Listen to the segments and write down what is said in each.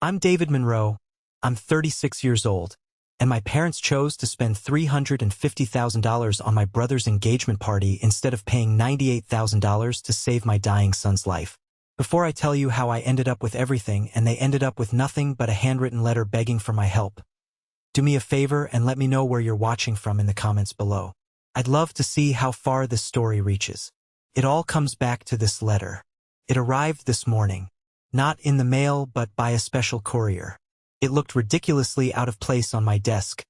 I'm David Monroe. I'm 36 years old, and my parents chose to spend $350,000 on my brother's engagement party instead of paying $98,000 to save my dying son's life. Before I tell you how I ended up with everything and they ended up with nothing but a handwritten letter begging for my help, do me a favor and let me know where you're watching from in the comments below. I'd love to see how far this story reaches. It all comes back to this letter. It arrived this morning, not in the mail but by a special courier. It looked ridiculously out of place on my desk,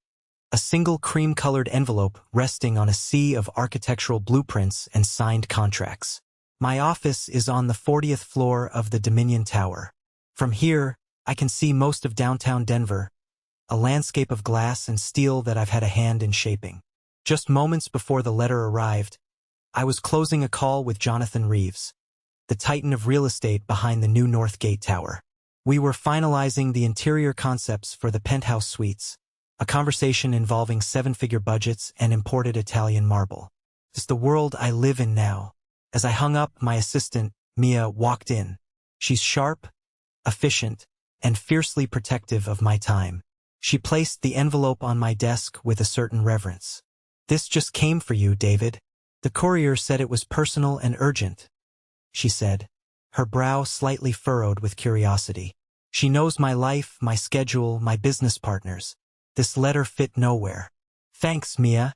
a single cream-colored envelope resting on a sea of architectural blueprints and signed contracts. My office is on the 40th floor of the Dominion Tower. From here, I can see most of downtown Denver, a landscape of glass and steel that I've had a hand in shaping. Just moments before the letter arrived, I was closing a call with Jonathan Reeves, the titan of real estate behind the new North Gate Tower. We were finalizing the interior concepts for the penthouse suites, a conversation involving seven-figure budgets and imported Italian marble. It's the world I live in now. As I hung up, my assistant, Mia, walked in. She's sharp, efficient, and fiercely protective of my time. She placed the envelope on my desk with a certain reverence. "This just came for you, David. The courier said it was personal and urgent," she said, her brow slightly furrowed with curiosity. She knows my life, my schedule, my business partners. This letter fit nowhere. "Thanks, Mia,"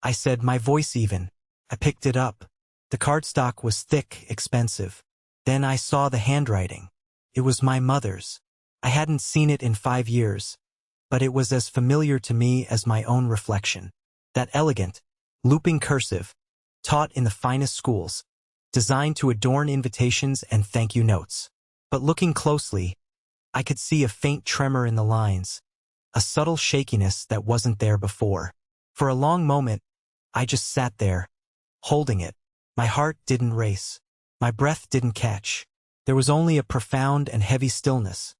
I said, my voice even. I picked it up. The cardstock was thick, expensive. Then I saw the handwriting. It was my mother's. I hadn't seen it in 5 years, but it was as familiar to me as my own reflection. That elegant, looping cursive, taught in the finest schools, designed to adorn invitations and thank-you notes. But looking closely, I could see a faint tremor in the lines, a subtle shakiness that wasn't there before. For a long moment, I just sat there, holding it. My heart didn't race. My breath didn't catch. There was only a profound and heavy stillness,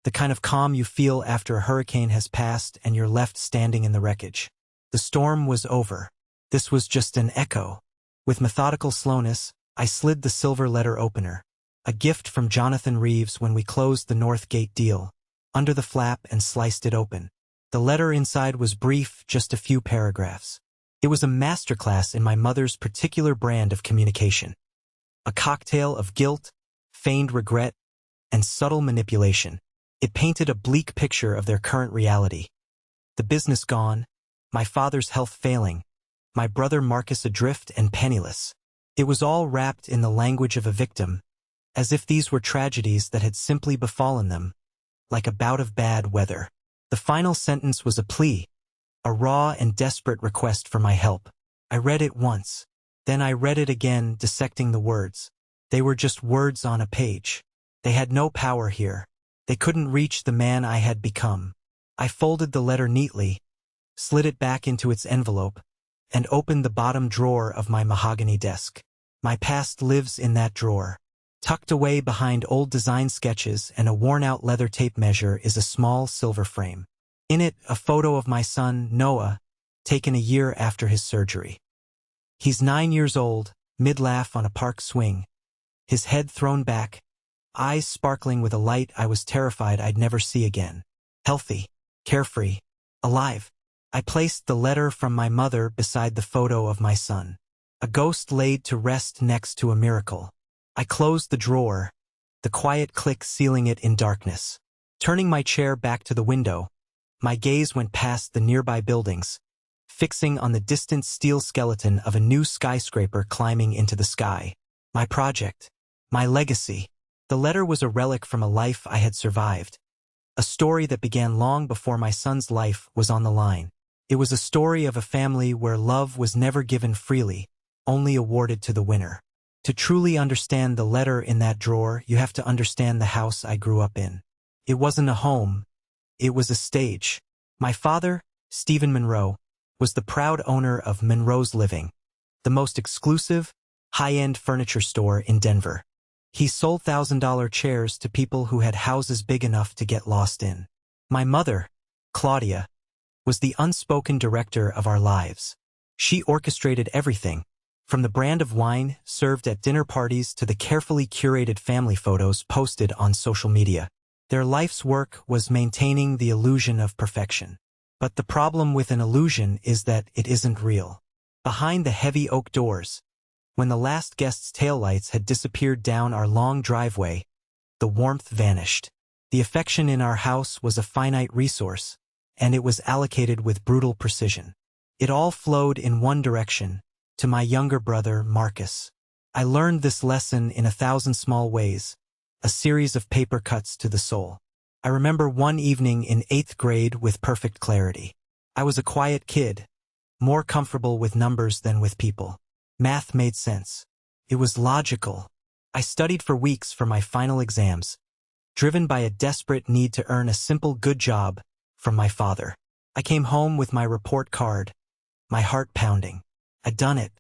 the kind of calm you feel after a hurricane has passed and you're left standing in the wreckage. The storm was over. This was just an echo. With methodical slowness, I slid the silver letter opener, a gift from Jonathan Reeves when we closed the North Gate deal, under the flap and sliced it open. The letter inside was brief, just a few paragraphs. It was a masterclass in my mother's particular brand of communication. A cocktail of guilt, feigned regret, and subtle manipulation. It painted a bleak picture of their current reality. The business gone, my father's health failing, my brother Marcus adrift and penniless. It was all wrapped in the language of a victim, as if these were tragedies that had simply befallen them, like a bout of bad weather. The final sentence was a plea, a raw and desperate request for my help. I read it once. Then I read it again, dissecting the words. They were just words on a page. They had no power here. They couldn't reach the man I had become. I folded the letter neatly, slid it back into its envelope, and opened the bottom drawer of my mahogany desk. My past lives in that drawer. Tucked away behind old design sketches and a worn-out leather tape measure is a small silver frame. In it, a photo of my son, Noah, taken a year after his surgery. He's 9 years old, mid-laugh on a park swing, his head thrown back, eyes sparkling with a light I was terrified I'd never see again. Healthy, carefree, alive. I placed the letter from my mother beside the photo of my son, a ghost laid to rest next to a miracle. I closed the drawer, the quiet click sealing it in darkness. Turning my chair back to the window, my gaze went past the nearby buildings, fixing on the distant steel skeleton of a new skyscraper climbing into the sky. My project, my legacy. The letter was a relic from a life I had survived, a story that began long before my son's life was on the line. It was a story of a family where love was never given freely, only awarded to the winner. To truly understand the letter in that drawer, you have to understand the house I grew up in. It wasn't a home. It was a stage. My father, Stephen Monroe, was the proud owner of Monroe's Living, the most exclusive, high-end furniture store in Denver. He sold $1,000 chairs to people who had houses big enough to get lost in. My mother, Claudia, was the unspoken director of our lives. She orchestrated everything, from the brand of wine served at dinner parties to the carefully curated family photos posted on social media. Their life's work was maintaining the illusion of perfection. But the problem with an illusion is that it isn't real. Behind the heavy oak doors, when the last guest's taillights had disappeared down our long driveway, the warmth vanished. The affection in our house was a finite resource, and it was allocated with brutal precision. It all flowed in one direction, to my younger brother, Marcus. I learned this lesson in 1,000 small ways, a series of paper cuts to the soul. I remember one evening in 8th grade with perfect clarity. I was a quiet kid, more comfortable with numbers than with people. Math made sense. It was logical. I studied for weeks for my final exams, driven by a desperate need to earn a simple good job from my father. I came home with my report card, my heart pounding. I'd done it.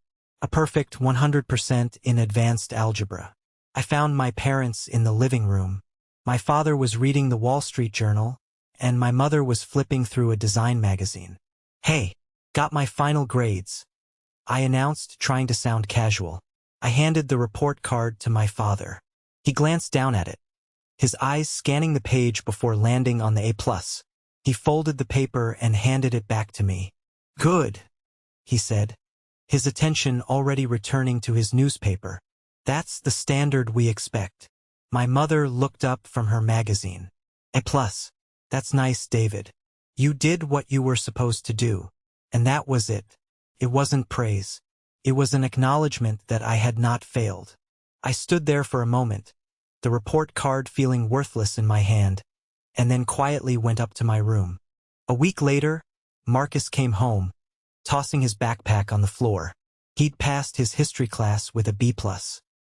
A perfect 100% in advanced algebra. I found my parents in the living room. My father was reading the Wall Street Journal, and my mother was flipping through a design magazine. "Hey, got my final grades," I announced, trying to sound casual. I handed the report card to my father. He glanced down at it, his eyes scanning the page before landing on the A+. He folded the paper and handed it back to me. "Good," he said, his attention already returning to his newspaper. "That's the standard we expect." My mother looked up from her magazine. "A+. That's nice, David. You did what you were supposed to do." And that was it. It wasn't praise. It was an acknowledgement that I had not failed. I stood there for a moment, the report card feeling worthless in my hand, and then quietly went up to my room. A week later, Marcus came home, tossing his backpack on the floor. He'd passed his history class with a B+.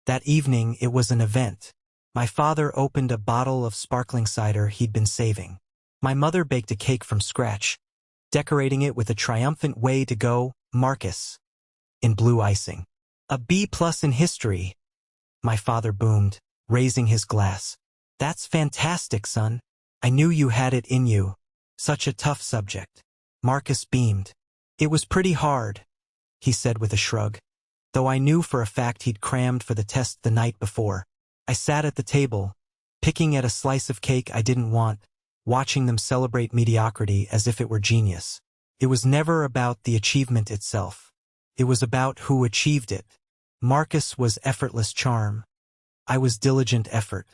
That evening, it was an event. My father opened a bottle of sparkling cider he'd been saving. My mother baked a cake from scratch, decorating it with a triumphant "Way to go, Marcus" in blue icing. "A B+ in history," my father boomed, raising his glass. "That's fantastic, son. I knew you had it in you. Such a tough subject." Marcus beamed. "It was pretty hard," he said with a shrug, though I knew for a fact he'd crammed for the test the night before. I sat at the table, picking at a slice of cake I didn't want, watching them celebrate mediocrity as if it were genius. It was never about the achievement itself. It was about who achieved it. Marcus was effortless charm. I was diligent effort.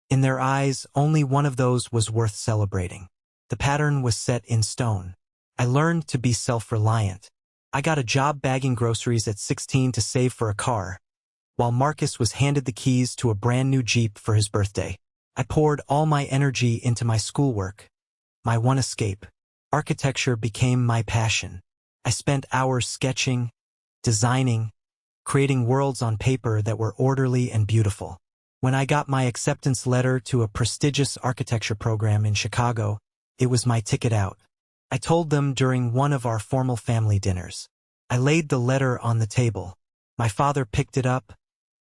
In their eyes, only one of those was worth celebrating. The pattern was set in stone. I learned to be self-reliant. I got a job bagging groceries at 16 to save for a car, while Marcus was handed the keys to a brand new Jeep for his birthday. I poured all my energy into my schoolwork, my one escape. Architecture became my passion. I spent hours sketching, designing, creating worlds on paper that were orderly and beautiful. When I got my acceptance letter to a prestigious architecture program in Chicago, it was my ticket out. I told them during one of our formal family dinners. I laid the letter on the table. My father picked it up,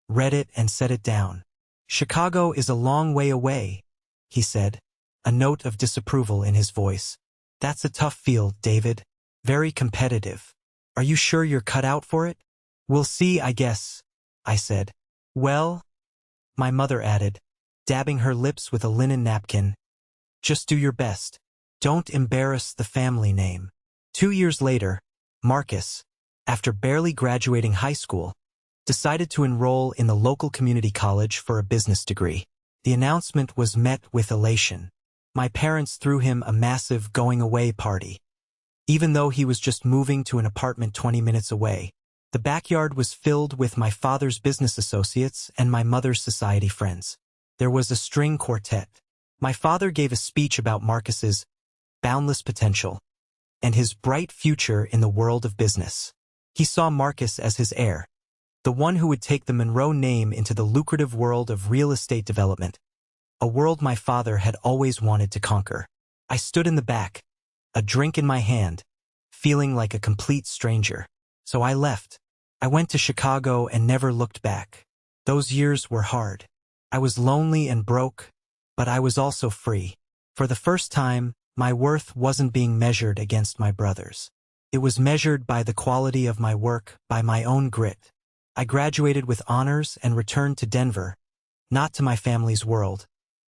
read it, and set it down. "Chicago is a long way away," he said, a note of disapproval in his voice. "That's a tough field, David. Very competitive. Are you sure you're cut out for it?" "We'll see, I guess," I said. "Well," my mother added, dabbing her lips with a linen napkin, "just do your best. Don't embarrass the family name." 2 years later, Marcus, after barely graduating high school, decided to enroll in the local community college for a business degree. The announcement was met with elation. My parents threw him a massive going-away party. Even though he was just moving to an apartment 20 minutes away, the backyard was filled with my father's business associates and my mother's society friends. There was a string quartet. My father gave a speech about Marcus's boundless potential and his bright future in the world of business. He saw Marcus as his heir, the one who would take the Monroe name into the lucrative world of real estate development, a world my father had always wanted to conquer. I stood in the back, a drink in my hand, feeling like a complete stranger. So I left. I went to Chicago and never looked back. Those years were hard. I was lonely and broke, but I was also free. For the first time, my worth wasn't being measured against my brother's. It was measured by the quality of my work, by my own grit. I graduated with honors and returned to Denver, not to my family's world,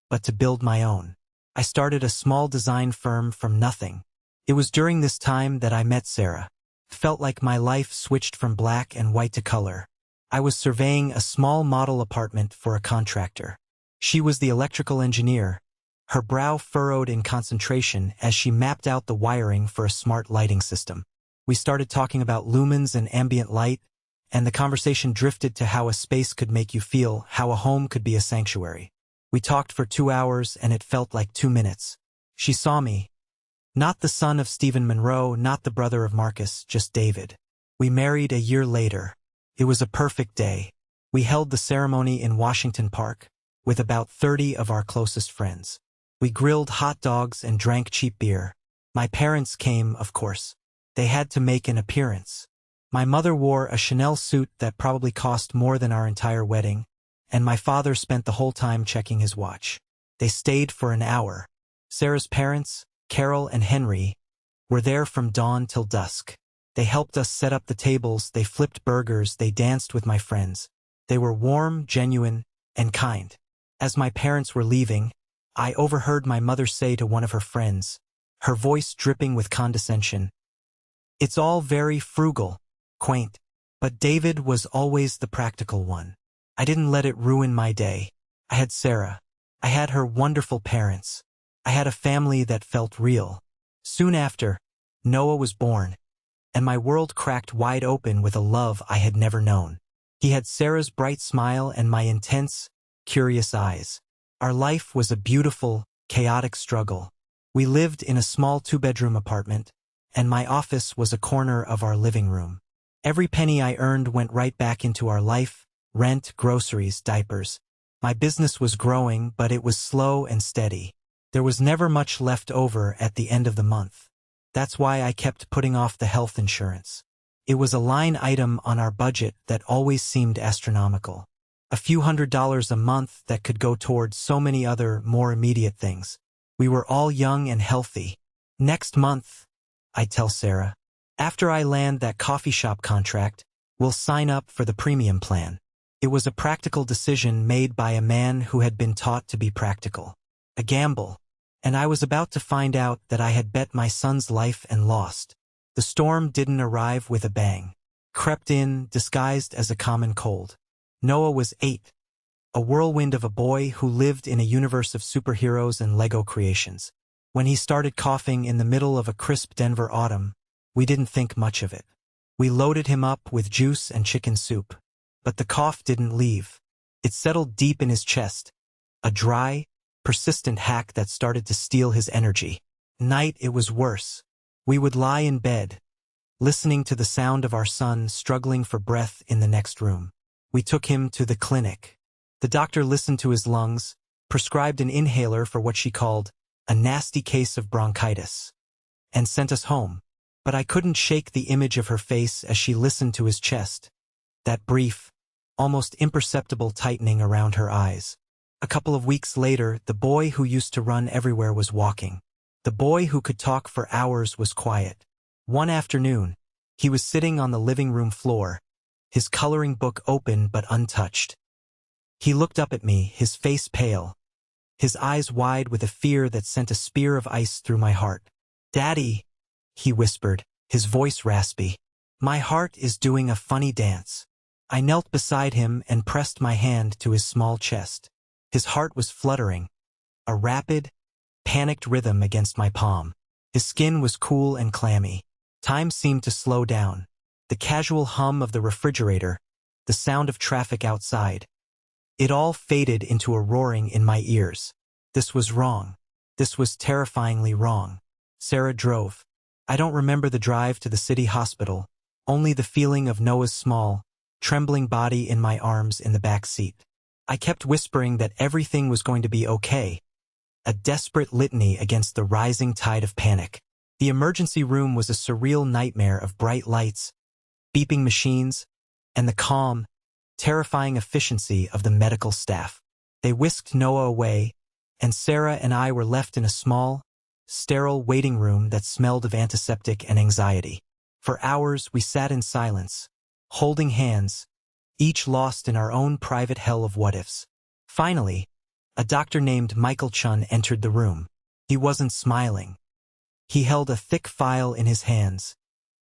but to build my own. I started a small design firm from nothing. It was during this time that I met Sarah. Felt like my life switched from black and white to color. I was surveying a small model apartment for a contractor. She was the electrical engineer, her brow furrowed in concentration as she mapped out the wiring for a smart lighting system. We started talking about lumens and ambient light, and the conversation drifted to how a space could make you feel, how a home could be a sanctuary. We talked for 2 hours and it felt like 2 minutes. She saw me. Not the son of Stephen Monroe, not the brother of Marcus, just David. We married a year later. It was a perfect day. We held the ceremony in Washington Park, with about 30 of our closest friends. We grilled hot dogs and drank cheap beer. My parents came, of course. They had to make an appearance. My mother wore a Chanel suit that probably cost more than our entire wedding, and my father spent the whole time checking his watch. They stayed for an hour. Sarah's parents, Carol and Henry, were there from dawn till dusk. They helped us set up the tables, they flipped burgers, they danced with my friends. They were warm, genuine, and kind. As my parents were leaving, I overheard my mother say to one of her friends, her voice dripping with condescension, "It's all very frugal, quaint, but David was always the practical one." I didn't let it ruin my day. I had Sarah. I had her wonderful parents. I had a family that felt real. Soon after, Noah was born, and my world cracked wide open with a love I had never known. He had Sarah's bright smile and my intense, curious eyes. Our life was a beautiful, chaotic struggle. We lived in a small 2-bedroom apartment, and my office was a corner of our living room. Every penny I earned went right back into our life, rent, groceries, diapers. My business was growing, but it was slow and steady. There was never much left over at the end of the month. That's why I kept putting off the health insurance. It was a line item on our budget that always seemed astronomical. A few $100s a month that could go towards so many other, more immediate things. We were all young and healthy. "Next month," I tell Sarah, "after I land that coffee shop contract, we'll sign up for the premium plan." It was a practical decision made by a man who had been taught to be practical. A gamble. And I was about to find out that I had bet my son's life and lost. The storm didn't arrive with a bang. Crept in, disguised as a common cold. Noah was 8. A whirlwind of a boy who lived in a universe of superheroes and Lego creations. When he started coughing in the middle of a crisp Denver autumn, we didn't think much of it. We loaded him up with juice and chicken soup. But the cough didn't leave. It settled deep in his chest. A dry, persistent hack that started to steal his energy. Night, it was worse. We would lie in bed, listening to the sound of our son struggling for breath in the next room. We took him to the clinic. The doctor listened to his lungs, prescribed an inhaler for what she called a nasty case of bronchitis, and sent us home. But I couldn't shake the image of her face as she listened to his chest. That brief, almost imperceptible tightening around her eyes. A couple of weeks later, the boy who used to run everywhere was walking. The boy who could talk for hours was quiet. One afternoon, he was sitting on the living room floor, his coloring book open but untouched. He looked up at me, his face pale, his eyes wide with a fear that sent a spear of ice through my heart. "Daddy," he whispered, his voice raspy. "My heart is doing a funny dance." I knelt beside him and pressed my hand to his small chest. His heart was fluttering, a rapid, panicked rhythm against my palm. His skin was cool and clammy. Time seemed to slow down. The casual hum of the refrigerator, the sound of traffic outside. It all faded into a roaring in my ears. This was wrong. This was terrifyingly wrong. Sarah drove. I don't remember the drive to the city hospital, only the feeling of Noah's small, trembling body in my arms in the back seat. I kept whispering that everything was going to be okay, a desperate litany against the rising tide of panic. The emergency room was a surreal nightmare of bright lights, beeping machines, and the calm, terrifying efficiency of the medical staff. They whisked Noah away, and Sarah and I were left in a small, sterile waiting room that smelled of antiseptic and anxiety. For hours we sat in silence, holding hands, each lost in our own private hell of what-ifs. Finally, a doctor named Michael Chun entered the room. He wasn't smiling. He held a thick file in his hands,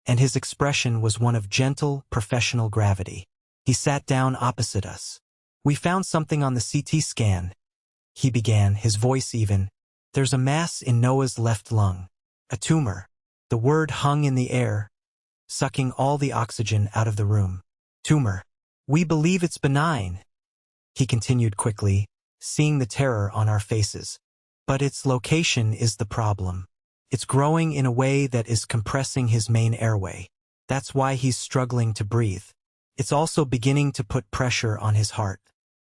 and his expression was one of gentle, professional gravity. He sat down opposite us. "We found something on the CT scan," he began, his voice even. "There's a mass in Noah's left lung. A tumor." The word hung in the air, sucking all the oxygen out of the room. "Tumor. We believe it's benign," he continued quickly, seeing the terror on our faces. "But its location is the problem. It's growing in a way that is compressing his main airway. That's why he's struggling to breathe. It's also beginning to put pressure on his heart.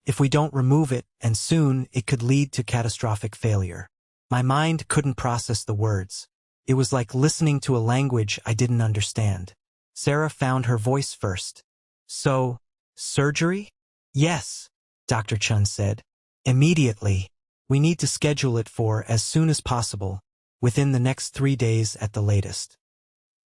If we don't remove it, and soon, it could lead to catastrophic failure." My mind couldn't process the words. It was like listening to a language I didn't understand. Sarah found her voice first. "So, surgery?" "Yes," Dr. Chun said. "Immediately. We need to schedule it for as soon as possible, within the next 3 days at the latest."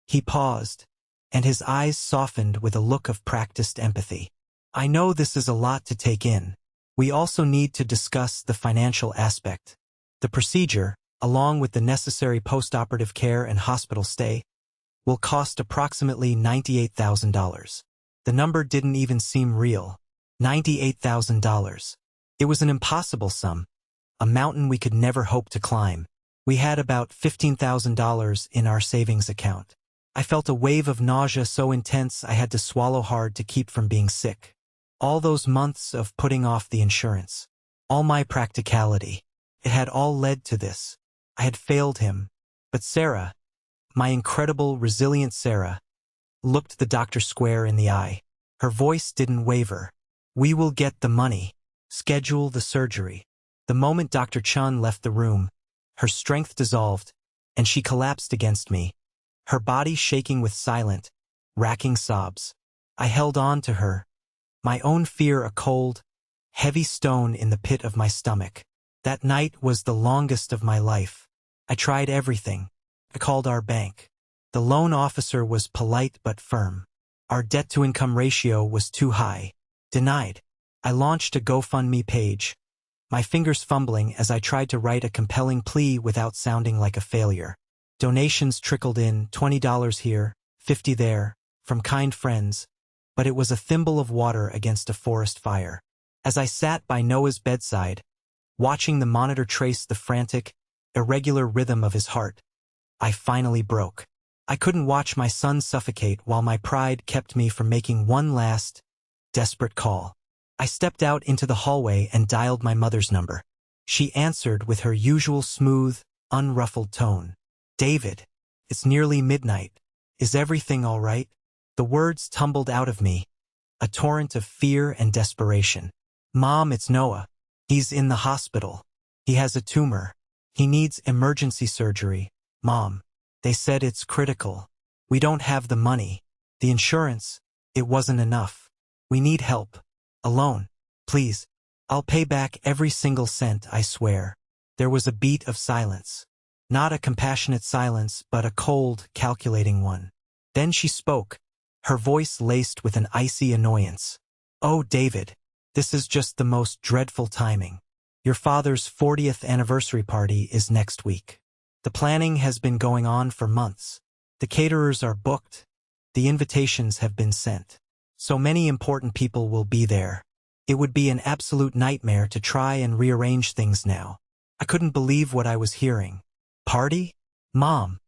He paused, and his eyes softened with a look of practiced empathy. "I know this is a lot to take in. We also need to discuss the financial aspect. The procedure, along with the necessary post-operative care and hospital stay, will cost approximately $98,000. The number didn't even seem real. $98,000. It was an impossible sum, a mountain we could never hope to climb. We had about $15,000 in our savings account. I felt a wave of nausea so intense I had to swallow hard to keep from being sick. All those months of putting off the insurance, all my practicality, it had all led to this. I had failed him. But Sarah, my incredible, resilient Sarah, looked the doctor square in the eye. Her voice didn't waver. "We will get the money. Schedule the surgery." The moment Dr. Chun left the room, her strength dissolved, and she collapsed against me, her body shaking with silent, racking sobs. I held on to her, my own fear a cold, heavy stone in the pit of my stomach. That night was the longest of my life. I tried everything. I called our bank. The loan officer was polite but firm. Our debt-to-income ratio was too high. Denied. I launched a GoFundMe page, my fingers fumbling as I tried to write a compelling plea without sounding like a failure. Donations trickled in, $20 here, $50 there, from kind friends, but it was a thimble of water against a forest fire. As I sat by Noah's bedside, watching the monitor trace the frantic, irregular rhythm of his heart, I finally broke. I couldn't watch my son suffocate while my pride kept me from making one last, desperate call. I stepped out into the hallway and dialed my mother's number. She answered with her usual smooth, unruffled tone. "David, it's nearly midnight. Is everything all right?" The words tumbled out of me, a torrent of fear and desperation. "Mom, it's Noah. He's in the hospital. He has a tumor. He needs emergency surgery. Mom, they said it's critical. We don't have the money. The insurance, it wasn't enough. We need help. A loan. Please. I'll pay back every single cent, I swear." There was a beat of silence. Not a compassionate silence, but a cold, calculating one. Then she spoke, her voice laced with an icy annoyance. "Oh, David, this is just the most dreadful timing. Your father's 40th anniversary party is next week. The planning has been going on for months. The caterers are booked. The invitations have been sent. So many important people will be there. It would be an absolute nightmare to try and rearrange things now." I couldn't believe what I was hearing. "Party? Mom,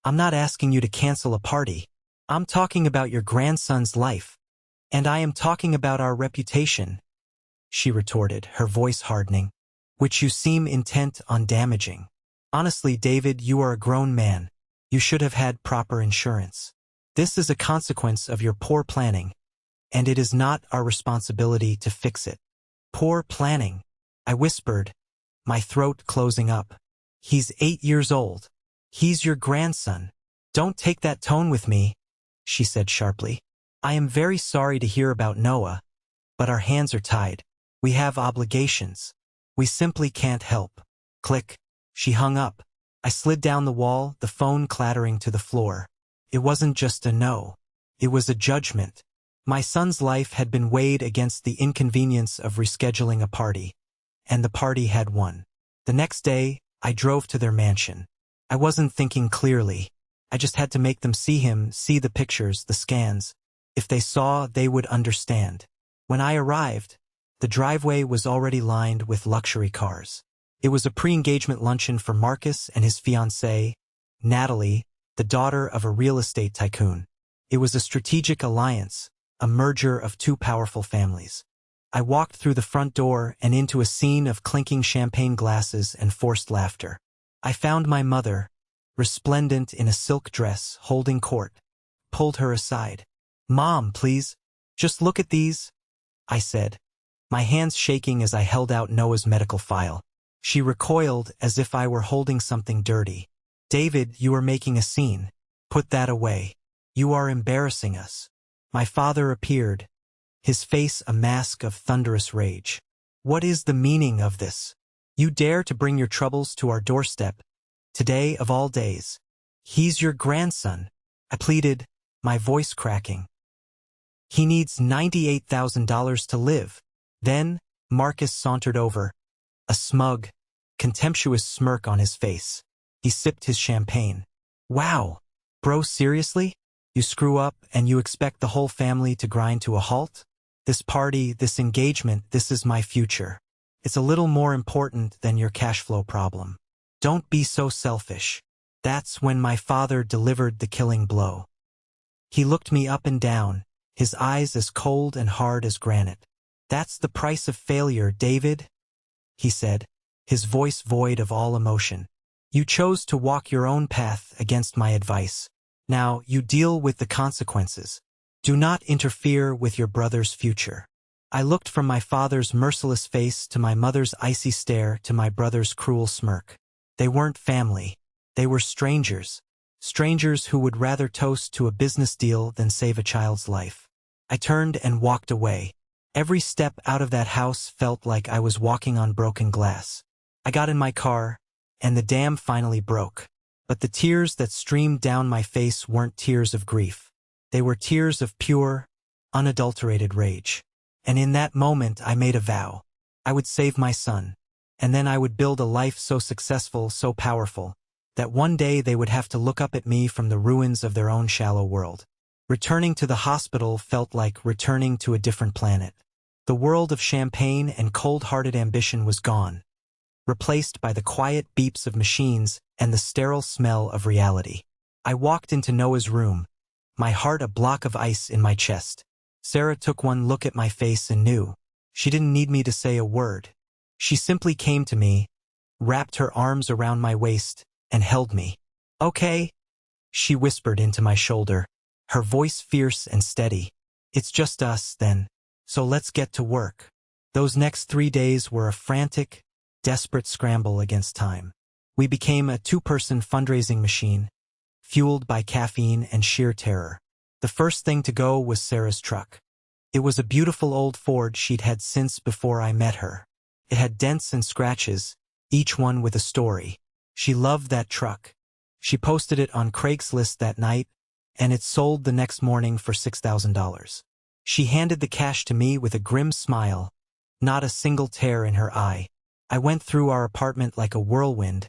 I'm not asking you to cancel a party. I'm talking about your grandson's life. And I am talking about our reputation," she retorted, her voice hardening, "which you seem intent on damaging. Honestly, David, you are a grown man. You should have had proper insurance. This is a consequence of your poor planning, and it is not our responsibility to fix it." "Poor planning," I whispered, my throat closing up. "He's 8 years old. He's your grandson. Don't take that tone with me," she said sharply. "I am very sorry to hear about Noah, but our hands are tied. We have obligations. We simply can't help." Click. She hung up. I slid down the wall, the phone clattering to the floor. It wasn't just a no. It was a judgment. My son's life had been weighed against the inconvenience of rescheduling a party, and the party had won. The next day, I drove to their mansion. I wasn't thinking clearly. I just had to make them see him, see the pictures, the scans. If they saw, they would understand. When I arrived, the driveway was already lined with luxury cars. It was a pre-engagement luncheon for Marcus and his fiancée, Natalie, the daughter of a real estate tycoon. It was a strategic alliance, a merger of two powerful families. I walked through the front door and into a scene of clinking champagne glasses and forced laughter. I found my mother, resplendent in a silk dress, holding court. Pulled her aside. "Mom, please, just look at these," I said, my hands shaking as I held out Noah's medical file. She recoiled as if I were holding something dirty. "David, you are making a scene. Put that away. You are embarrassing us." My father appeared, his face a mask of thunderous rage. "What is the meaning of this? You dare to bring your troubles to our doorstep, today of all days. He's your grandson," I pleaded, my voice cracking. "He needs $98,000 to live." Then, Marcus sauntered over, a smug, contemptuous smirk on his face. He sipped his champagne. "Wow, bro, seriously? You screw up and you expect the whole family to grind to a halt? This party, this engagement, this is my future. It's a little more important than your cash flow problem. Don't be so selfish." That's when my father delivered the killing blow. He looked me up and down, his eyes as cold and hard as granite. "That's the price of failure, David," he said, his voice void of all emotion. "You chose to walk your own path against my advice. Now you deal with the consequences. Do not interfere with your brother's future." I looked from my father's merciless face to my mother's icy stare to my brother's cruel smirk. They weren't family. They were strangers. Strangers who would rather toast to a business deal than save a child's life. I turned and walked away. Every step out of that house felt like I was walking on broken glass. I got in my car, and the dam finally broke. But the tears that streamed down my face weren't tears of grief. They were tears of pure, unadulterated rage. And in that moment I made a vow. I would save my son. And then I would build a life so successful, so powerful, that one day they would have to look up at me from the ruins of their own shallow world. Returning to the hospital felt like returning to a different planet. The world of champagne and cold-hearted ambition was gone, replaced by the quiet beeps of machines and the sterile smell of reality. I walked into Noah's room, my heart a block of ice in my chest. Sarah took one look at my face and knew. She didn't need me to say a word. She simply came to me, wrapped her arms around my waist, and held me. "Okay," she whispered into my shoulder, her voice fierce and steady. "It's just us, then. So let's get to work." Those next 3 days were a frantic, desperate scramble against time. We became a two-person fundraising machine, fueled by caffeine and sheer terror. The first thing to go was Sarah's truck. It was a beautiful old Ford she'd had since before I met her. It had dents and scratches, each one with a story. She loved that truck. She posted it on Craigslist that night, and it sold the next morning for $6,000. She handed the cash to me with a grim smile, not a single tear in her eye. I went through our apartment like a whirlwind,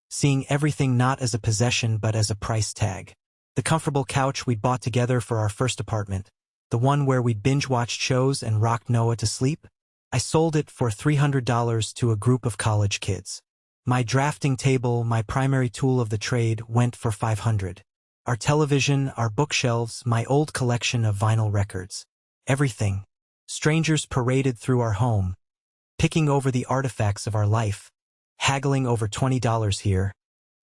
seeing everything not as a possession but as a price tag. The comfortable couch we'd bought together for our first apartment, the one where we'd binge-watched shows and rocked Noah to sleep, I sold it for $300 to a group of college kids. My drafting table, my primary tool of the trade, went for $500. Our television, our bookshelves, my old collection of vinyl records. Everything. Strangers paraded through our home, picking over the artifacts of our life, haggling over $20 here,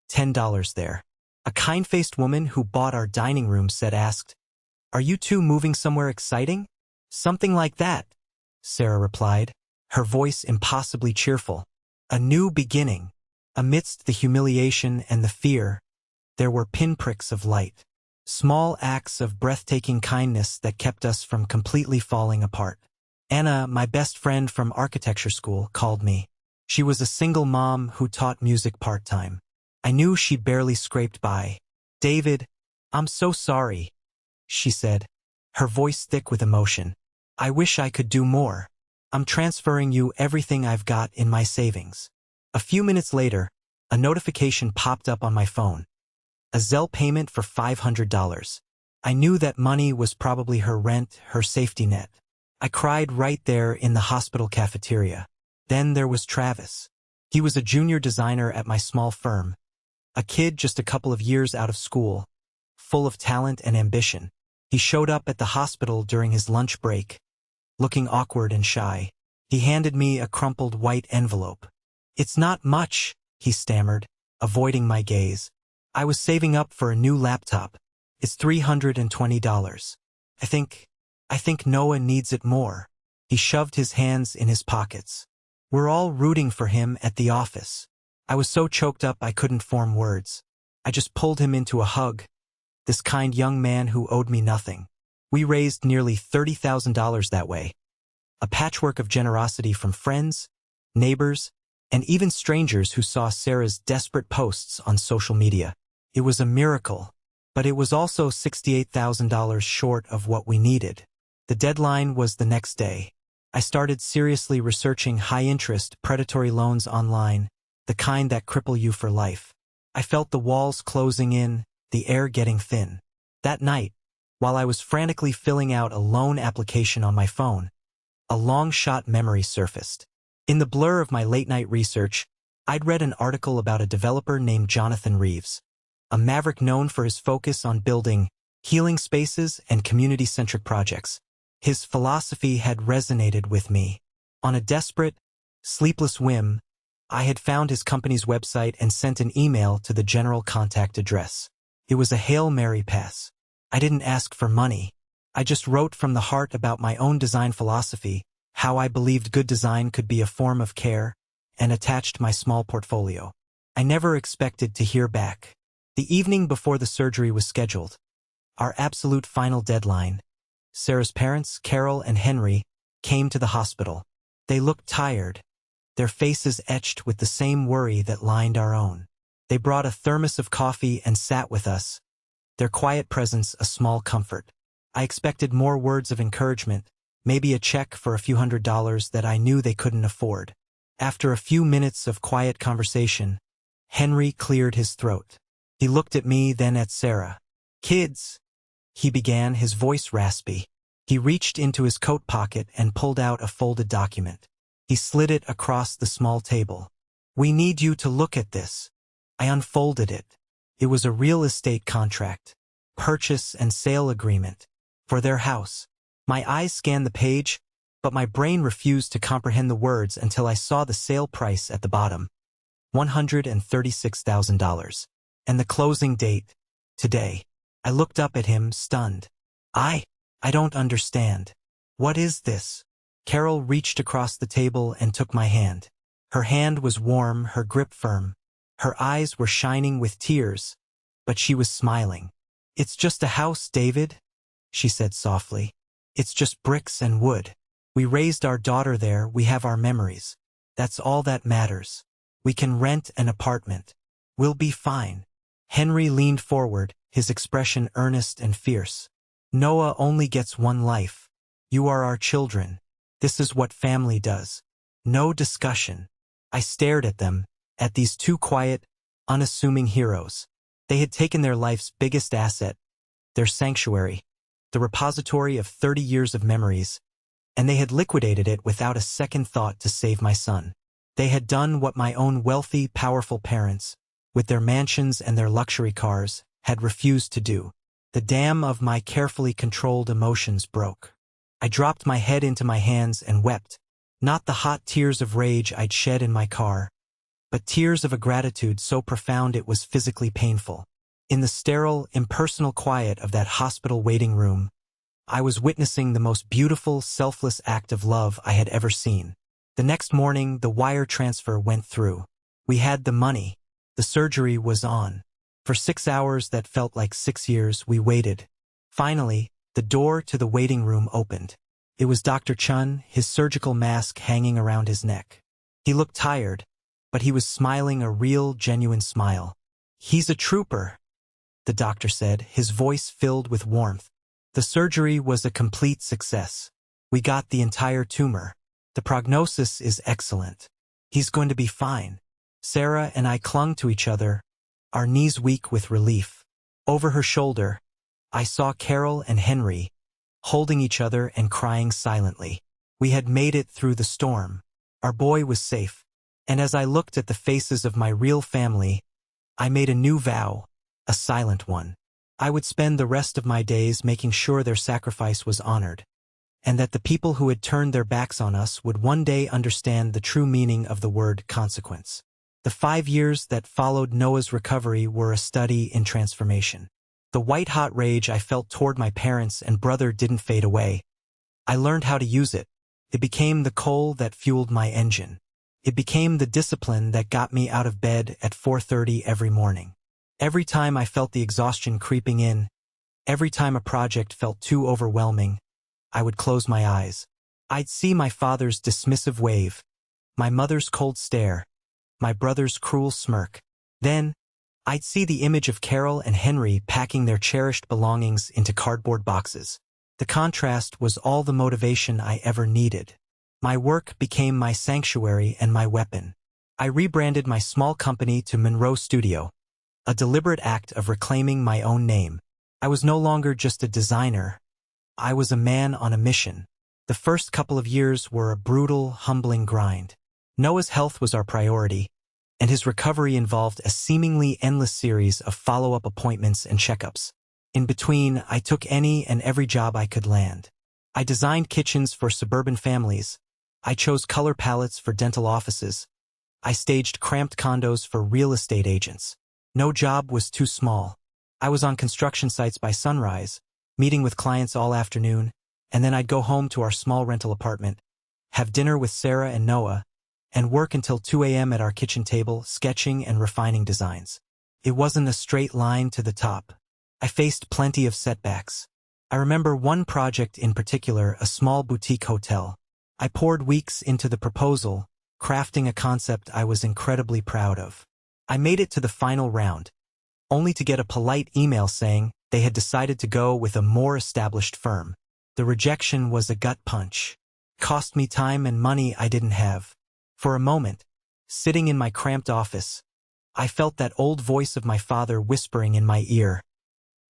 $10 there. A kind-faced woman who bought our dining room set asked, "Are you two moving somewhere exciting?" "Something like that," Sarah replied, her voice impossibly cheerful. A new beginning. Amidst the humiliation and the fear, there were pinpricks of light. Small acts of breathtaking kindness that kept us from completely falling apart. Anna, my best friend from architecture school, called me. She was a single mom who taught music part-time. I knew she barely scraped by. "David, I'm so sorry," she said, her voice thick with emotion. "I wish I could do more. I'm transferring you everything I've got in my savings." A few minutes later, A notification popped up on my phone. A Zelle payment for $500. I knew that money was probably her rent, her safety net. I cried right there in the hospital cafeteria. Then there was Travis. He was a junior designer at my small firm. A kid just a couple of years out of school, full of talent and ambition. He showed up at the hospital during his lunch break, looking awkward and shy. He handed me a crumpled white envelope. "It's not much," he stammered, avoiding my gaze. "I was saving up for a new laptop. It's $320. I think Noah needs it more." He shoved his hands in his pockets. "We're all rooting for him at the office." I was so choked up I couldn't form words. I just pulled him into a hug. This kind young man who owed me nothing. We raised nearly $30,000 that way. A patchwork of generosity from friends, neighbors, and even strangers who saw Sarah's desperate posts on social media. It was a miracle, but it was also $68,000 short of what we needed. The deadline was the next day. I started seriously researching high-interest, predatory loans online, the kind that cripple you for life. I felt the walls closing in, the air getting thin. That night, while I was frantically filling out a loan application on my phone, a long-shot memory surfaced. In the blur of my late-night research, I'd read an article about a developer named Jonathan Reeves, a maverick known for his focus on building healing spaces and community-centric projects. His philosophy had resonated with me. On a desperate, sleepless whim, I had found his company's website and sent an email to the general contact address. It was a Hail Mary pass. I didn't ask for money. I just wrote from the heart about my own design philosophy, how I believed good design could be a form of care, and attached my small portfolio. I never expected to hear back. The evening before the surgery was scheduled, our absolute final deadline, Sarah's parents, Carol and Henry, came to the hospital. They looked tired, their faces etched with the same worry that lined our own. They brought a thermos of coffee and sat with us, their quiet presence a small comfort. I expected more words of encouragement, maybe a check for a few $100s that I knew they couldn't afford. After a few minutes of quiet conversation, Henry cleared his throat. He looked at me, then at Sarah. "Kids," he began, his voice raspy. He reached into his coat pocket and pulled out a folded document. He slid it across the small table. "We need you to look at this." I unfolded it. It was a real estate contract, purchase and sale agreement, for their house. My eyes scanned the page, but my brain refused to comprehend the words until I saw the sale price at the bottom. $136,000. And the closing date, today. I looked up at him, stunned. I don't understand. What is this?" Carol reached across the table and took my hand. Her hand was warm, her grip firm. Her eyes were shining with tears, but she was smiling. "It's just a house, David," she said softly. "It's just bricks and wood. We raised our daughter there, we have our memories. That's all that matters. We can rent an apartment. We'll be fine." Henry leaned forward, his expression earnest and fierce. "Noah only gets one life. You are our children. This is what family does. No discussion." I stared at them, at these two quiet, unassuming heroes. They had taken their life's biggest asset, their sanctuary, the repository of 30 years of memories, and they had liquidated it without a second thought to save my son. They had done what my own wealthy, powerful parents, with their mansions and their luxury cars, had refused to do. The dam of my carefully controlled emotions broke. I dropped my head into my hands and wept, not the hot tears of rage I'd shed in my car, but tears of a gratitude so profound it was physically painful. In the sterile, impersonal quiet of that hospital waiting room, I was witnessing the most beautiful, selfless act of love I had ever seen. The next morning, the wire transfer went through. We had the money. The surgery was on. For 6 hours that felt like 6 years, we waited. Finally, the door to the waiting room opened. It was Dr. Chun, his surgical mask hanging around his neck. He looked tired, but he was smiling a real, genuine smile. "He's a trooper," the doctor said, his voice filled with warmth. "The surgery was a complete success. We got the entire tumor. The prognosis is excellent. He's going to be fine." Sarah and I clung to each other, our knees weak with relief. Over her shoulder, I saw Carol and Henry, holding each other and crying silently. We had made it through the storm. Our boy was safe. And as I looked at the faces of my real family, I made a new vow, a silent one. I would spend the rest of my days making sure their sacrifice was honored, and that the people who had turned their backs on us would one day understand the true meaning of the word consequence. The 5 years that followed Noah's recovery were a study in transformation. The white-hot rage I felt toward my parents and brother didn't fade away. I learned how to use it. It became the coal that fueled my engine. It became the discipline that got me out of bed at 4:30 every morning. Every time I felt the exhaustion creeping in, every time a project felt too overwhelming, I would close my eyes. I'd see my father's dismissive wave, my mother's cold stare, my brother's cruel smirk. Then, I'd see the image of Carol and Henry packing their cherished belongings into cardboard boxes. The contrast was all the motivation I ever needed. My work became my sanctuary and my weapon. I rebranded my small company to Monroe Studio, a deliberate act of reclaiming my own name. I was no longer just a designer. I was a man on a mission. The first couple of years were a brutal, humbling grind. Noah's health was our priority, and his recovery involved a seemingly endless series of follow-up appointments and checkups. In between, I took any and every job I could land. I designed kitchens for suburban families. I chose color palettes for dental offices. I staged cramped condos for real estate agents. No job was too small. I was on construction sites by sunrise, meeting with clients all afternoon, and then I'd go home to our small rental apartment, have dinner with Sarah and Noah, and work until 2 a.m. at our kitchen table, sketching and refining designs. It wasn't a straight line to the top. I faced plenty of setbacks. I remember one project in particular, a small boutique hotel. I poured weeks into the proposal, crafting a concept I was incredibly proud of. I made it to the final round, only to get a polite email saying they had decided to go with a more established firm. The rejection was a gut punch. Cost me time and money I didn't have. For a moment, sitting in my cramped office, I felt that old voice of my father whispering in my ear,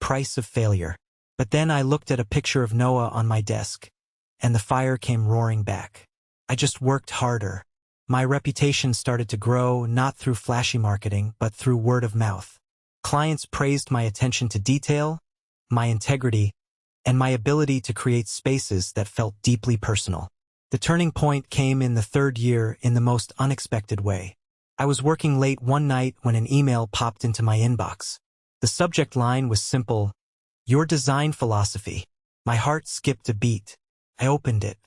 "Price of failure." But then I looked at a picture of Noah on my desk, and the fire came roaring back. I just worked harder. My reputation started to grow, not through flashy marketing, but through word of mouth. Clients praised my attention to detail, my integrity, and my ability to create spaces that felt deeply personal. The turning point came in the 3rd year in the most unexpected way. I was working late one night when an email popped into my inbox. The subject line was simple, "Your design philosophy." My heart skipped a beat. I opened it.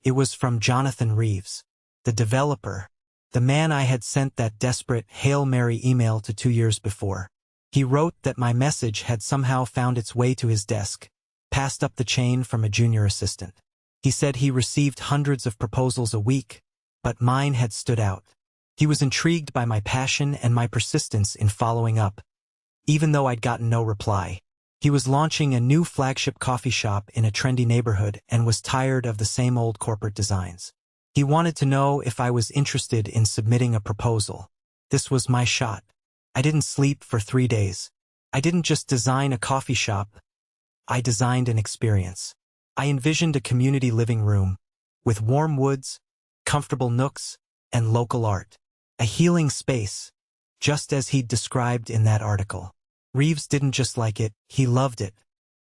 It was from Jonathan Reeves, the developer, the man I had sent that desperate Hail Mary email to 2 years before. He wrote that my message had somehow found its way to his desk, passed up the chain from a junior assistant. He said he received hundreds of proposals a week, but mine had stood out. He was intrigued by my passion and my persistence in following up, even though I'd gotten no reply. He was launching a new flagship coffee shop in a trendy neighborhood and was tired of the same old corporate designs. He wanted to know if I was interested in submitting a proposal. This was my shot. I didn't sleep for 3 days. I didn't just design a coffee shop. I designed an experience. I envisioned a community living room, with warm woods, comfortable nooks, and local art. A healing space, just as he'd described in that article. Reeves didn't just like it, he loved it.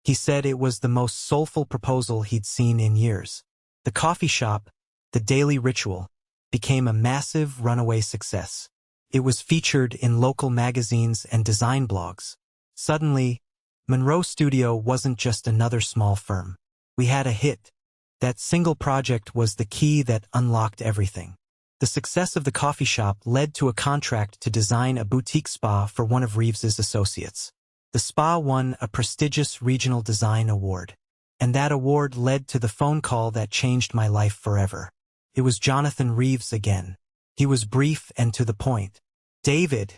He said it was the most soulful proposal he'd seen in years. The coffee shop, the daily ritual, became a massive runaway success. It was featured in local magazines and design blogs. Suddenly, Monroe Studio wasn't just another small firm. We had a hit. That single project was the key that unlocked everything. The success of the coffee shop led to a contract to design a boutique spa for one of Reeves's associates. The spa won a prestigious regional design award, and that award led to the phone call that changed my life forever. It was Jonathan Reeves again. He was brief and to the point. "David,"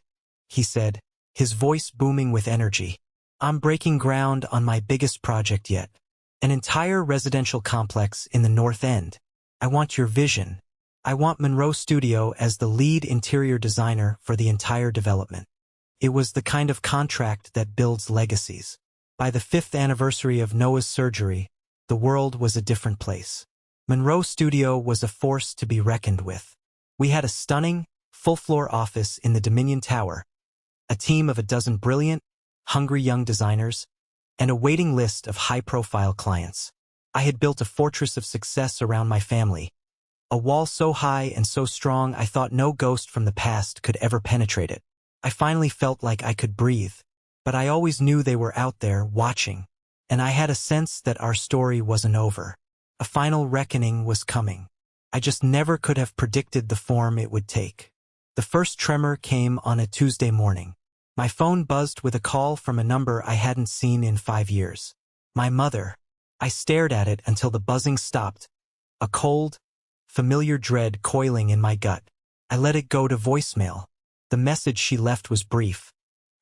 he said, his voice booming with energy, "I'm breaking ground on my biggest project yet. An entire residential complex in the North End. I want your vision. I want Monroe Studio as the lead interior designer for the entire development. It was the kind of contract that builds legacies. By the 5th anniversary of Noah's surgery, the world was a different place. Monroe Studio was a force to be reckoned with. We had a stunning, full-floor office in the Dominion Tower, a team of a dozen brilliant, hungry young designers, and a waiting list of high-profile clients. I had built a fortress of success around my family, a wall so high and so strong I thought no ghost from the past could ever penetrate it. I finally felt like I could breathe, but I always knew they were out there watching, and I had a sense that our story wasn't over. A final reckoning was coming. I just never could have predicted the form it would take. The first tremor came on a Tuesday morning. My phone buzzed with a call from a number I hadn't seen in 5 years. My mother. I stared at it until the buzzing stopped, a cold, familiar dread coiling in my gut. I let it go to voicemail. The message she left was brief,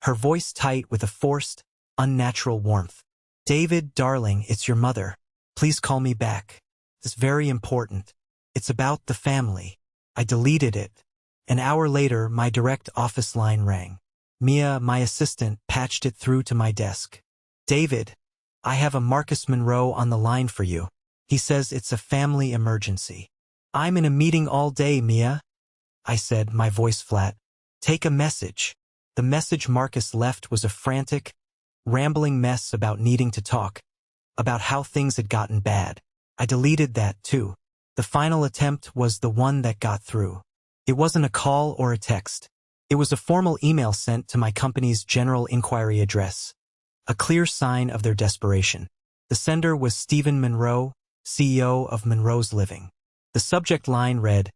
her voice tight with a forced, unnatural warmth. "David, darling, it's your mother. Please call me back. It's very important. It's about the family." I deleted it. An hour later, my direct office line rang. Mia, my assistant, patched it through to my desk. "David, I have a Marcus Monroe on the line for you. He says it's a family emergency." "I'm in a meeting all day, Mia," I said, my voice flat. "Take a message." The message Marcus left was a frantic, rambling mess about needing to talk, about how things had gotten bad. I deleted that too. The final attempt was the one that got through. It wasn't a call or a text. It was a formal email sent to my company's general inquiry address, a clear sign of their desperation. The sender was Stephen Monroe, CEO of Monroe's Living. The subject line read,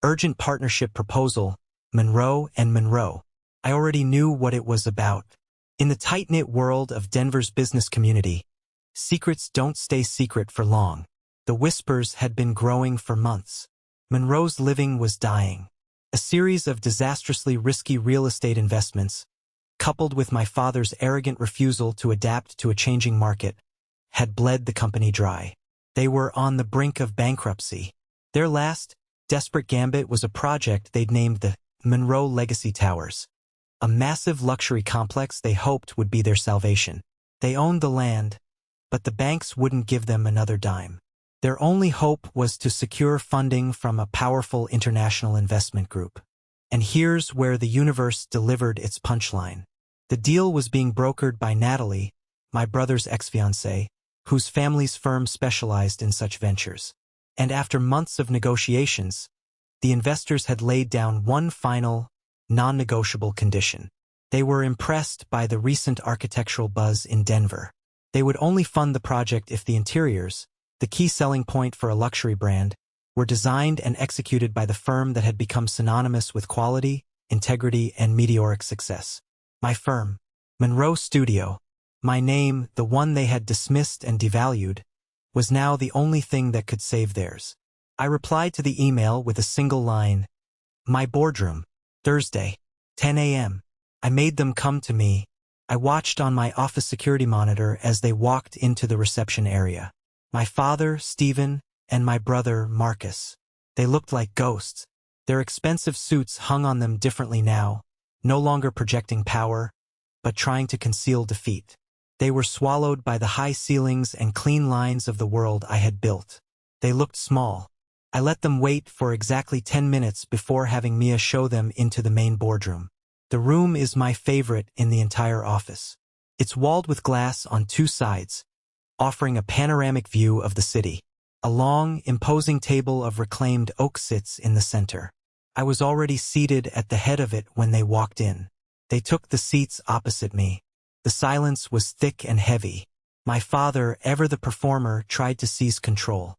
"Urgent Partnership Proposal, Monroe and Monroe." I already knew what it was about. In the tight-knit world of Denver's business community, secrets don't stay secret for long. The whispers had been growing for months. Monroe's Living was dying. A series of disastrously risky real estate investments, coupled with my father's arrogant refusal to adapt to a changing market, had bled the company dry. They were on the brink of bankruptcy. Their last, desperate gambit was a project they'd named the Monroe Legacy Towers, a massive luxury complex they hoped would be their salvation. They owned the land, but the banks wouldn't give them another dime. Their only hope was to secure funding from a powerful international investment group. And here's where the universe delivered its punchline. The deal was being brokered by Natalie, my brother's ex-fiancée, whose family's firm specialized in such ventures. And after months of negotiations, the investors had laid down one final, non-negotiable condition. They were impressed by the recent architectural buzz in Denver. They would only fund the project if the interiors, the key selling point for a luxury brand, were designed and executed by the firm that had become synonymous with quality, integrity, and meteoric success. My firm, Monroe Studio, my name, the one they had dismissed and devalued, was now the only thing that could save theirs. I replied to the email with a single line, "My boardroom, Thursday, 10 a.m. I made them come to me. I watched on my office security monitor as they walked into the reception area. My father, Stephen, and my brother, Marcus. They looked like ghosts. Their expensive suits hung on them differently now, no longer projecting power, but trying to conceal defeat. They were swallowed by the high ceilings and clean lines of the world I had built. They looked small. I let them wait for exactly 10 minutes before having Mia show them into the main boardroom. The room is my favorite in the entire office. It's walled with glass on two sides, offering a panoramic view of the city. A long, imposing table of reclaimed oak sits in the center. I was already seated at the head of it when they walked in. They took the seats opposite me. The silence was thick and heavy. My father, ever the performer, tried to seize control.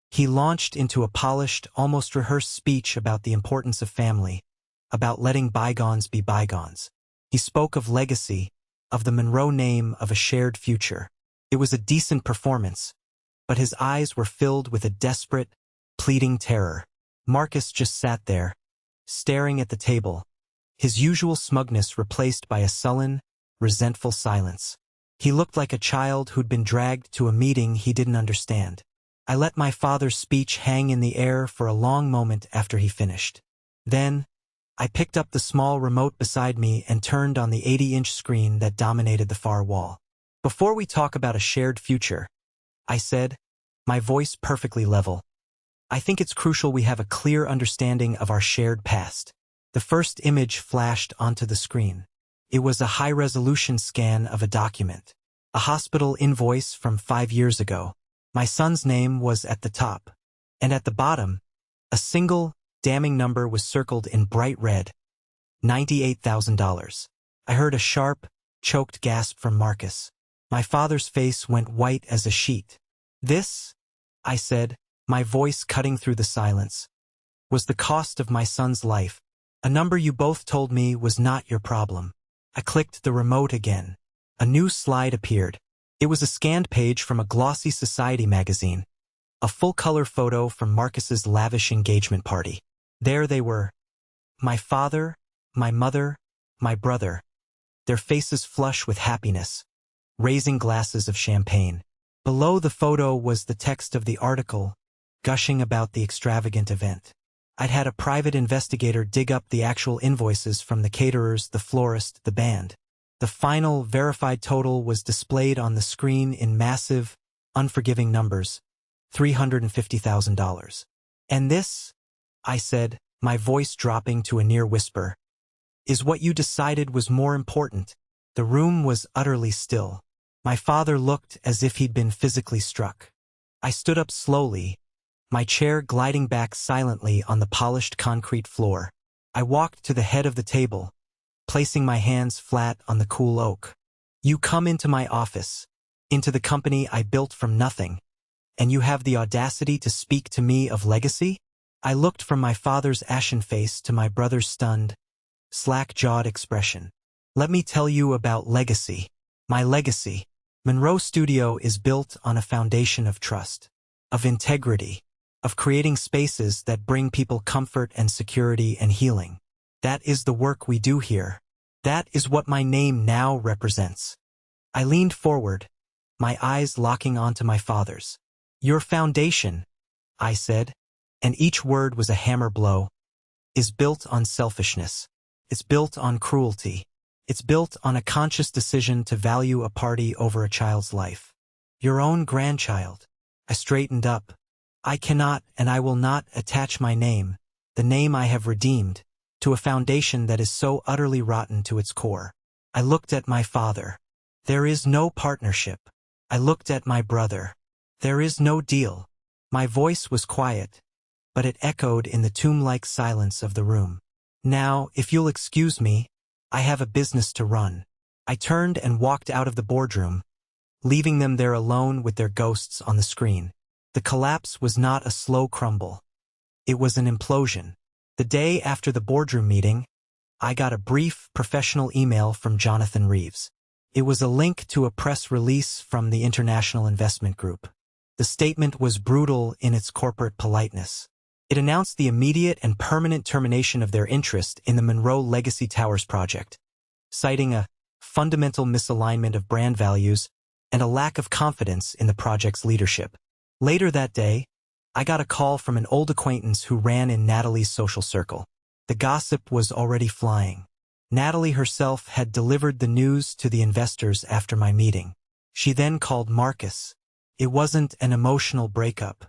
He launched into a polished, almost rehearsed speech about the importance of family, about letting bygones be bygones. He spoke of legacy, of the Monroe name, of a shared future. It was a decent performance, but his eyes were filled with a desperate, pleading terror. Marcus just sat there, staring at the table, his usual smugness replaced by a sullen, resentful silence. He looked like a child who'd been dragged to a meeting he didn't understand. I let my father's speech hang in the air for a long moment after he finished. Then, I picked up the small remote beside me and turned on the 80-inch screen that dominated the far wall. Before we talk about a shared future, I said, my voice perfectly level, I think it's crucial we have a clear understanding of our shared past. The first image flashed onto the screen. It was a high-resolution scan of a document, a hospital invoice from 5 years ago. My son's name was at the top, and at the bottom, a single, damning number was circled in bright red, $98,000. I heard a sharp, choked gasp from Marcus. My father's face went white as a sheet. This, I said, my voice cutting through the silence, was the cost of my son's life. A number you both told me was not your problem. I clicked the remote again. A new slide appeared. It was a scanned page from a glossy society magazine, a full-color photo from Marcus's lavish engagement party. There they were, my father, my mother, my brother, their faces flush with happiness, raising glasses of champagne. Below the photo was the text of the article, gushing about the extravagant event. I'd had a private investigator dig up the actual invoices from the caterers, the florist, the band. The final, verified total was displayed on the screen in massive, unforgiving numbers, $350,000. And this, I said, my voice dropping to a near whisper, is what you decided was more important. The room was utterly still. My father looked as if he'd been physically struck. I stood up slowly, my chair gliding back silently on the polished concrete floor. I walked to the head of the table, placing my hands flat on the cool oak. You come into my office, into the company I built from nothing, and you have the audacity to speak to me of legacy? I looked from my father's ashen face to my brother's stunned, slack-jawed expression. Let me tell you about legacy. My legacy. Monroe Studio is built on a foundation of trust, of integrity, of creating spaces that bring people comfort and security and healing. That is the work we do here. That is what my name now represents. I leaned forward, my eyes locking onto my father's. Your foundation, I said, and each word was a hammer blow, is built on selfishness. It's built on cruelty. It's built on a conscious decision to value a party over a child's life. Your own grandchild. I straightened up. I cannot and I will not attach my name, the name I have redeemed, to a foundation that is so utterly rotten to its core. I looked at my father. There is no partnership. I looked at my brother. There is no deal. My voice was quiet, but it echoed in the tomb-like silence of the room. Now, if you'll excuse me, I have a business to run. I turned and walked out of the boardroom, leaving them there alone with their ghosts on the screen. The collapse was not a slow crumble. It was an implosion. The day after the boardroom meeting, I got a brief, professional email from Jonathan Reeves. It was a link to a press release from the International Investment Group. The statement was brutal in its corporate politeness. It announced the immediate and permanent termination of their interest in the Monroe Legacy Towers project, citing a fundamental misalignment of brand values and a lack of confidence in the project's leadership. Later that day, I got a call from an old acquaintance who ran in Natalie's social circle. The gossip was already flying. Natalie herself had delivered the news to the investors after my meeting. She then called Marcus. It wasn't an emotional breakup.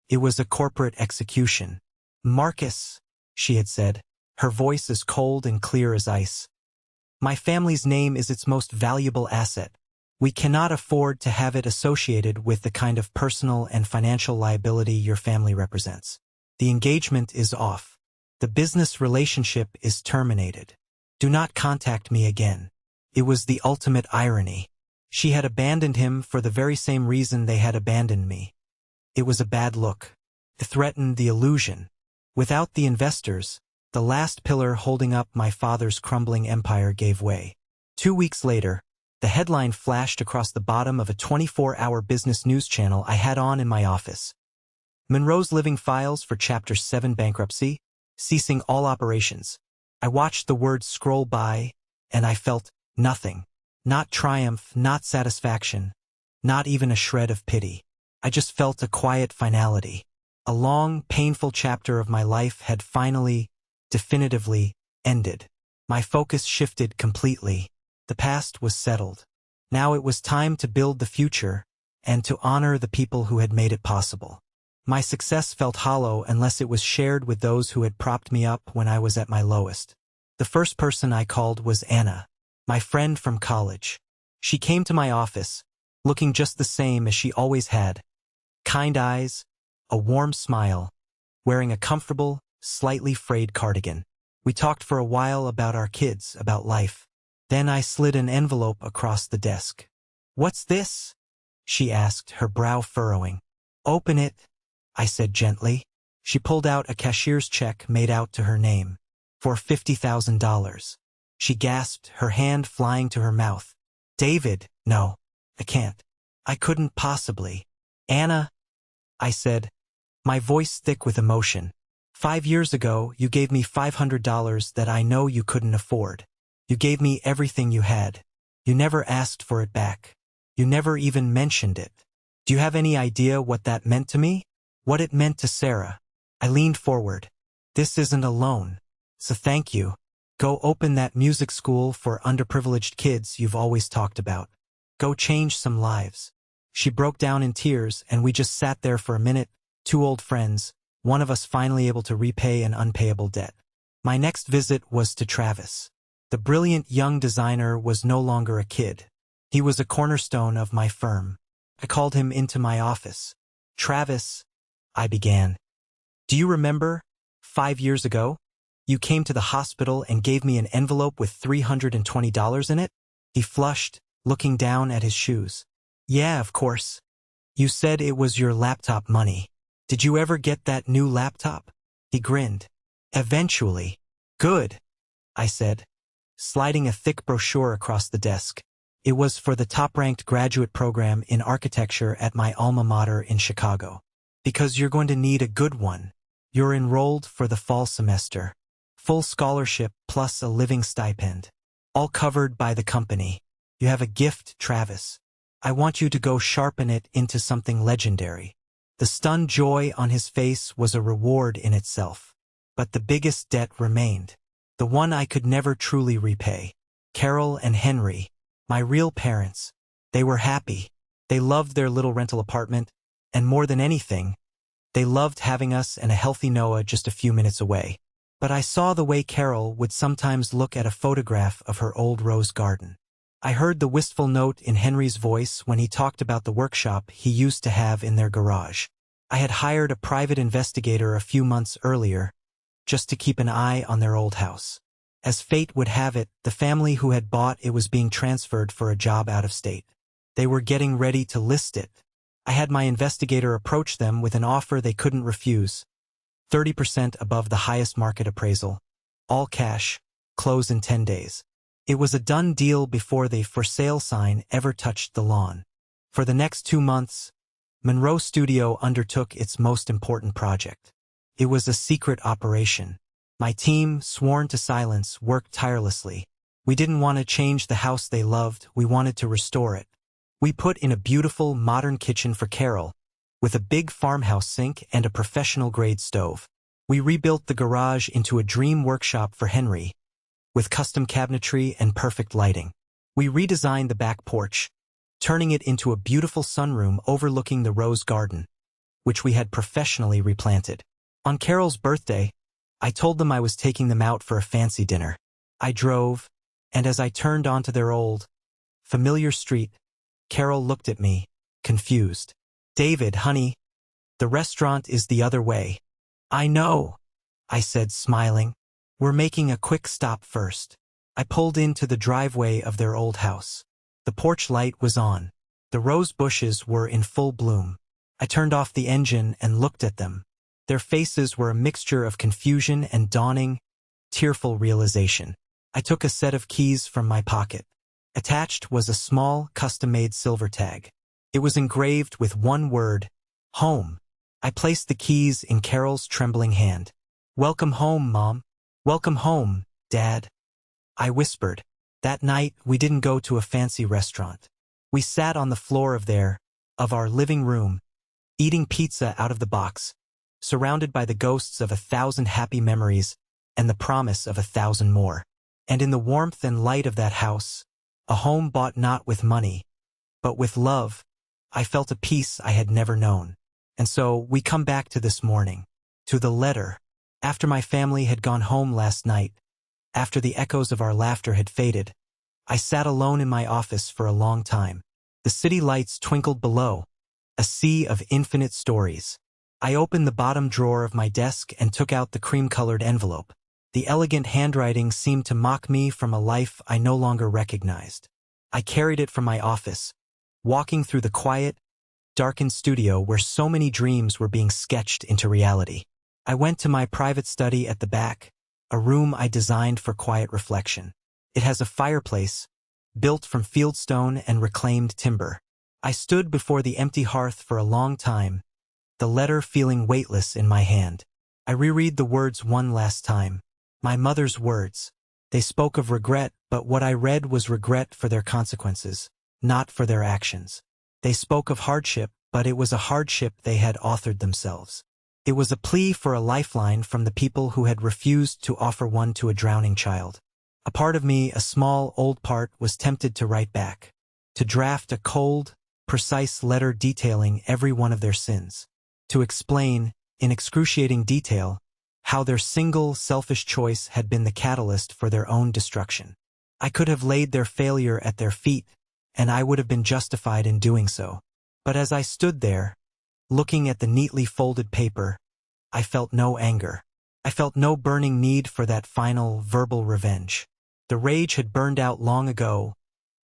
It was a corporate execution. Marcus, she had said, her voice as cold and clear as ice. My family's name is its most valuable asset. We cannot afford to have it associated with the kind of personal and financial liability your family represents. The engagement is off. The business relationship is terminated. Do not contact me again. It was the ultimate irony. She had abandoned him for the very same reason they had abandoned me. It was a bad look. It threatened the illusion. Without the investors, the last pillar holding up my father's crumbling empire gave way. 2 weeks later, the headline flashed across the bottom of a 24-hour business news channel I had on in my office. Monroe's living files for Chapter 7 bankruptcy, ceasing all operations. I watched the words scroll by, and I felt nothing. Not triumph, not satisfaction, not even a shred of pity. I just felt a quiet finality. A long, painful chapter of my life had finally, definitively, ended. My focus shifted completely. The past was settled. Now it was time to build the future, and to honor the people who had made it possible. My success felt hollow unless it was shared with those who had propped me up when I was at my lowest. The first person I called was Anna, my friend from college. She came to my office, looking just the same as she always had. Kind eyes, a warm smile, wearing a comfortable, slightly frayed cardigan. We talked for a while about our kids, about life. Then I slid an envelope across the desk. "What's this?" she asked, her brow furrowing. "Open it," I said gently. She pulled out a cashier's check made out to her name. For $50,000. She gasped, her hand flying to her mouth. "David, no, I can't. I couldn't possibly." "Anna," I said, my voice thick with emotion. "5 years ago, you gave me $500 that I know you couldn't afford. You gave me everything you had. You never asked for it back. You never even mentioned it. Do you have any idea what that meant to me? What it meant to Sarah?" I leaned forward. "This isn't a loan. So thank you. Go open that music school for underprivileged kids you've always talked about. Go change some lives." She broke down in tears, and we just sat there for a minute, two old friends, one of us finally able to repay an unpayable debt. My next visit was to Travis. The brilliant young designer was no longer a kid. He was a cornerstone of my firm. I called him into my office. "Travis," I began. "Do you remember, 5 years ago? You came to the hospital and gave me an envelope with $320 in it?" He flushed, looking down at his shoes. "Yeah, of course. You said it was your laptop money. Did you ever get that new laptop?" He grinned. "Eventually." "Good," I said, sliding a thick brochure across the desk. It was for the top-ranked graduate program in architecture at my alma mater in Chicago. "Because you're going to need a good one. You're enrolled for the fall semester. Full scholarship plus a living stipend. All covered by the company. You have a gift, Travis. I want you to go sharpen it into something legendary." The stunned joy on his face was a reward in itself. But the biggest debt remained. The one I could never truly repay. Carol and Henry, my real parents. They were happy. They loved their little rental apartment, and more than anything, they loved having us and a healthy Noah just a few minutes away. But I saw the way Carol would sometimes look at a photograph of her old rose garden. I heard the wistful note in Henry's voice when he talked about the workshop he used to have in their garage. I had hired a private investigator a few months earlier, just to keep an eye on their old house. As fate would have it, the family who had bought it was being transferred for a job out of state. They were getting ready to list it. I had my investigator approach them with an offer they couldn't refuse. 30% above the highest market appraisal. All cash, close in 10 days. It was a done deal before the for sale sign ever touched the lawn. For the next 2 months, Monroe Studio undertook its most important project. It was a secret operation. My team, sworn to silence, worked tirelessly. We didn't want to change the house they loved, we wanted to restore it. We put in a beautiful, modern kitchen for Carol, with a big farmhouse sink and a professional-grade stove. We rebuilt the garage into a dream workshop for Henry, with custom cabinetry and perfect lighting. We redesigned the back porch, turning it into a beautiful sunroom overlooking the rose garden, which we had professionally replanted. On Carol's birthday, I told them I was taking them out for a fancy dinner. I drove, and as I turned onto their old, familiar street, Carol looked at me, confused. "David, honey, the restaurant is the other way." "I know," I said, smiling. "We're making a quick stop first." I pulled into the driveway of their old house. The porch light was on. The rose bushes were in full bloom. I turned off the engine and looked at them. Their faces were a mixture of confusion and dawning, tearful realization. I took a set of keys from my pocket. Attached was a small, custom-made silver tag. It was engraved with one word, home. I placed the keys in Carol's trembling hand. "Welcome home, Mom. Welcome home, Dad," I whispered. That night, we didn't go to a fancy restaurant. We sat on the floor of our living room, eating pizza out of the box, surrounded by the ghosts of 1,000 happy memories and the promise of 1,000 more. And in the warmth and light of that house, a home bought not with money, but with love, I felt a peace I had never known. And so we come back to this morning, to the letter. After my family had gone home last night, after the echoes of our laughter had faded, I sat alone in my office for a long time. The city lights twinkled below, a sea of infinite stories. I opened the bottom drawer of my desk and took out the cream-colored envelope. The elegant handwriting seemed to mock me from a life I no longer recognized. I carried it from my office, walking through the quiet, darkened studio where so many dreams were being sketched into reality. I went to my private study at the back, a room I designed for quiet reflection. It has a fireplace, built from fieldstone and reclaimed timber. I stood before the empty hearth for a long time, the letter feeling weightless in my hand. I reread the words one last time. My mother's words. They spoke of regret, but what I read was regret for their consequences, not for their actions. They spoke of hardship, but it was a hardship they had authored themselves. It was a plea for a lifeline from the people who had refused to offer one to a drowning child. A part of me, a small, old part, was tempted to write back, to draft a cold, precise letter detailing every one of their sins, to explain, in excruciating detail, how their single, selfish choice had been the catalyst for their own destruction. I could have laid their failure at their feet, and I would have been justified in doing so. But as I stood there, looking at the neatly folded paper, I felt no anger. I felt no burning need for that final, verbal revenge. The rage had burned out long ago,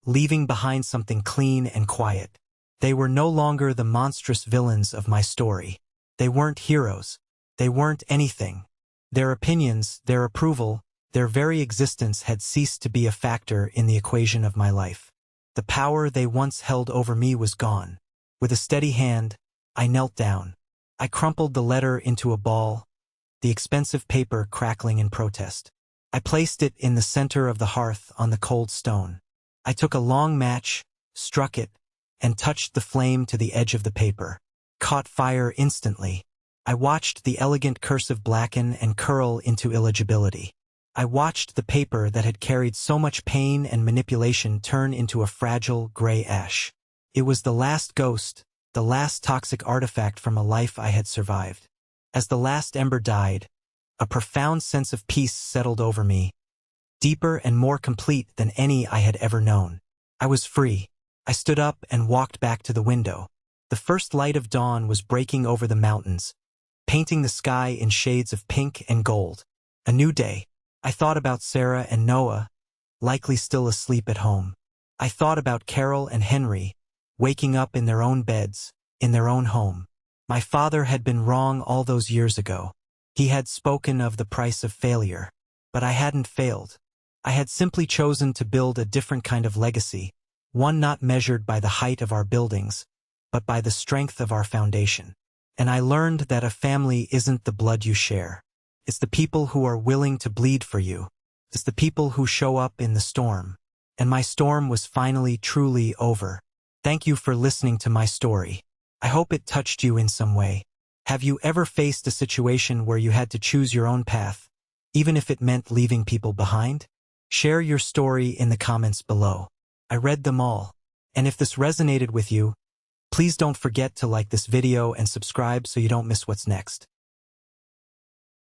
leaving behind something clean and quiet. They were no longer the monstrous villains of my story. They weren't heroes. They weren't anything. Their opinions, their approval, their very existence had ceased to be a factor in the equation of my life. The power they once held over me was gone. With a steady hand, I knelt down. I crumpled the letter into a ball, the expensive paper crackling in protest. I placed it in the center of the hearth on the cold stone. I took a long match, struck it, and touched the flame to the edge of the paper. Caught fire instantly. I watched the elegant cursive blacken and curl into illegibility. I watched the paper that had carried so much pain and manipulation turn into a fragile, gray ash. It was the last ghost, the last toxic artifact from a life I had survived. As the last ember died, a profound sense of peace settled over me, deeper and more complete than any I had ever known. I was free. I stood up and walked back to the window. The first light of dawn was breaking over the mountains, painting the sky in shades of pink and gold. A new day. I thought about Sarah and Noah, likely still asleep at home. I thought about Carol and Henry, waking up in their own beds, in their own home. My father had been wrong all those years ago. He had spoken of the price of failure. But I hadn't failed. I had simply chosen to build a different kind of legacy, one not measured by the height of our buildings, but by the strength of our foundation. And I learned that a family isn't the blood you share. It's the people who are willing to bleed for you. It's the people who show up in the storm. And my storm was finally truly over. Thank you for listening to my story. I hope it touched you in some way. Have you ever faced a situation where you had to choose your own path, even if it meant leaving people behind? Share your story in the comments below. I read them all. And if this resonated with you, please don't forget to like this video and subscribe so you don't miss what's next.